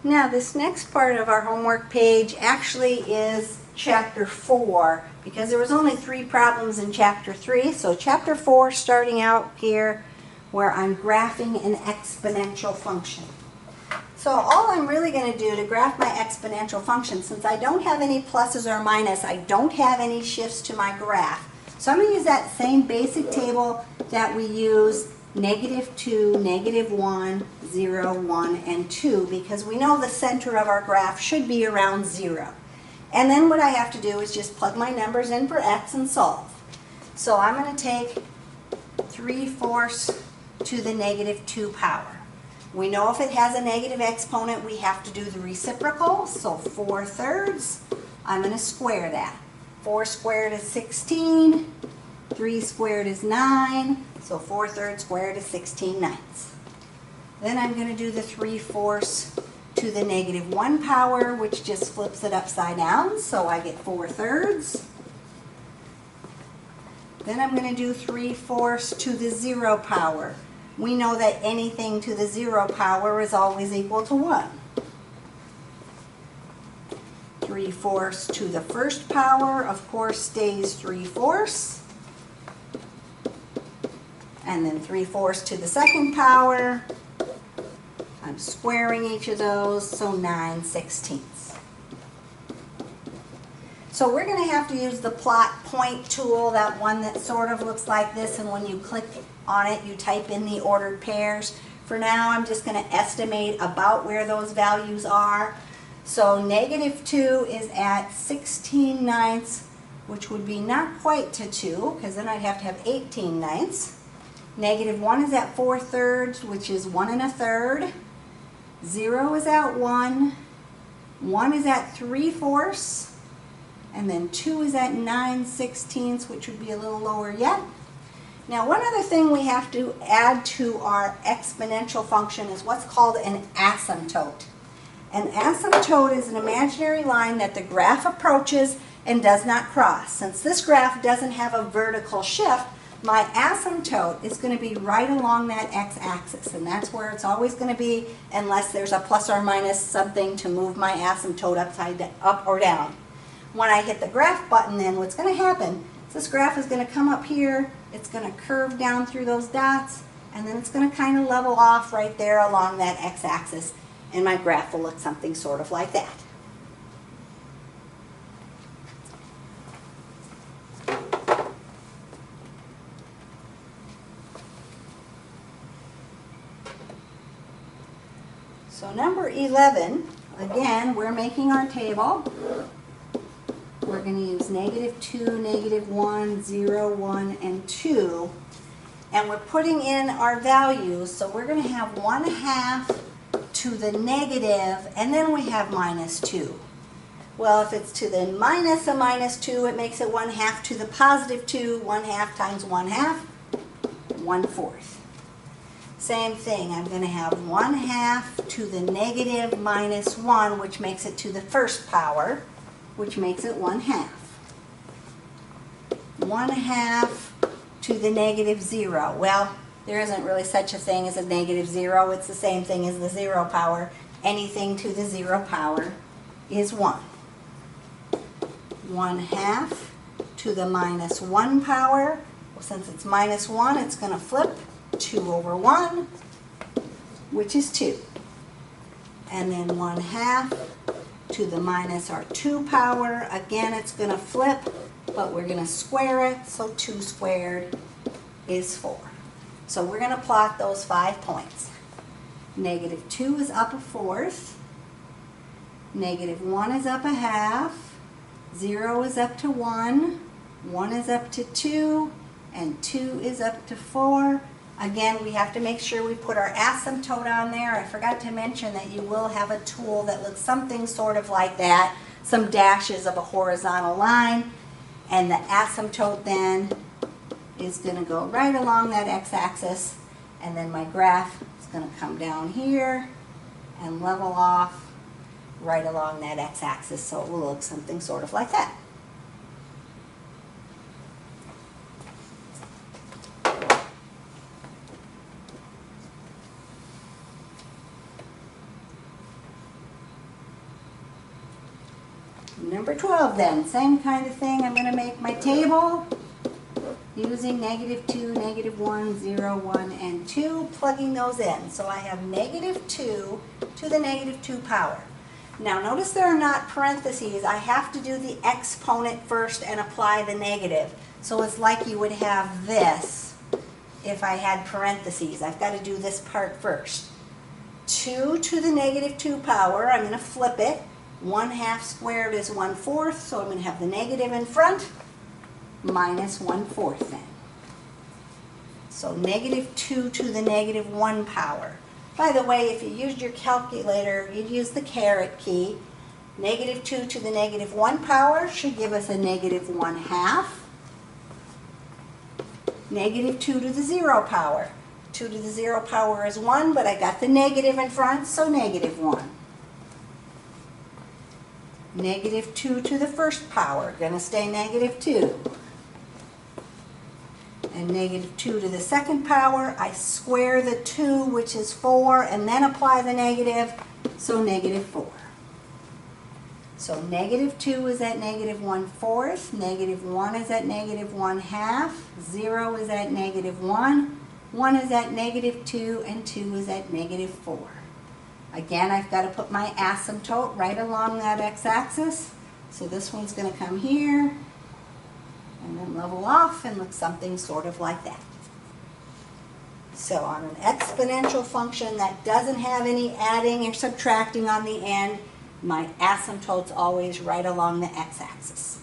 Now this next part of our homework page actually is chapter 4, because there was only 3 problems in chapter 3. So chapter 4, starting out here where I'm graphing an exponential function. So all I'm really going to do to graph my exponential function, since I don't have any pluses or minus, I don't have any shifts to my graph. So I'm going to use that same basic table that we use, -2, -1, 0, 1, and 2, because we know the center of our graph should be around 0. And then what I have to do is just plug my numbers in for x and solve. So I'm going to take 3/4 to the -2 power. We know if it has a negative exponent, we have to do the reciprocal. So 4/3, I'm going to square that. 4 squared is 16, 3 squared is 9, so 4/3 squared is 16/9. Then I'm going to do the 3/4 to the -1 power, which just flips it upside down, so I get 4/3. Then I'm going to do 3/4 to the 0 power. We know that anything to the 0 power is always equal to 1. 3/4 to the first power, of course, stays 3/4. And then 3/4 to the second power. I'm squaring each of those, so 9/16. So we're going to have to use the plot point tool, that one that sort of looks like this, and when you click on it, you type in the ordered pairs. For now, I'm just going to estimate about where those values are. So -2 is at 16/9, which would be not quite to 2, because then I'd have to have 18/9. -1 is at 4/3, which is 1 1/3. 0 is at 1. 1 is at 3/4. And then 2 is at 9/16, which would be a little lower yet. Now, one other thing we have to add to our exponential function is what's called an asymptote. An asymptote is an imaginary line that the graph approaches and does not cross. Since this graph doesn't have a vertical shift, my asymptote is going to be right along that x-axis, and that's where it's always going to be unless there's a plus or minus something to move my asymptote up or down. When I hit the graph button, then what's going to happen is this graph is going to come up here, it's going to curve down through those dots, and then it's going to kind of level off right there along that x-axis, and my graph will look something sort of like that. So number 11, again, we're making our table. We're going to use -2, -1, 0, 1, and 2. And we're putting in our values. So we're going to have 1/2 to the negative, and then we have -2. Well, if it's to the minus a -2, it makes it 1/2 to the +2. 1/2 times 1/2, 1/4. Same thing, I'm going to have 1/2 to the -1, which makes it to the first power, which makes it 1/2. 1/2 to the -0. Well, there isn't really such a thing as a -0. It's the same thing as the 0 power. Anything to the 0 power is 1. 1/2 to the -1 power. Well, since it's -1, it's going to flip 2/1, which is 2. And then 1/2 to the -2 power. Again, it's going to flip, but we're going to square it, so 2 squared is 4. So we're going to plot those 5 points. -2 is up 1/4. -1 is up 1/2. 0 is up to 1. 1 is up to 2. And 2 is up to 4. Again, we have to make sure we put our asymptote on there. I forgot to mention that you will have a tool that looks something sort of like that, some dashes of a horizontal line, and the asymptote then is going to go right along that x-axis, and then my graph is going to come down here and level off right along that x-axis, so it will look something sort of like that. Number 12 then, same kind of thing. I'm going to make my table using -2, -1, 0, 1, and 2, plugging those in. So I have -2 to the -2 power. Now notice there are not parentheses. I have to do the exponent first and apply the negative. So it's like you would have this if I had parentheses. I've got to do this part first. 2 to the -2 power, I'm going to flip it. 1/2 squared is 1/4, so I'm going to have the negative in front, minus 1/4 then. So -2 to the -1 power. By the way, if you used your calculator, you'd use the caret key. -2 to the -1 power should give us a -1/2. -2 to the 0 power. 2 to the 0 power is 1, but I got the negative in front, so -1. -2 to the first power, going to stay -2. And -2 to the second power, I square the 2, which is 4, and then apply the negative, so -4. So -2 is at -1/4, -1 is at -1/2, 0 is at -1, 1 is at -2, and 2 is at -4. Again, I've got to put my asymptote right along that x-axis. So this one's going to come here, and then level off and look something sort of like that. So on an exponential function that doesn't have any adding or subtracting on the end, my asymptote's always right along the x-axis.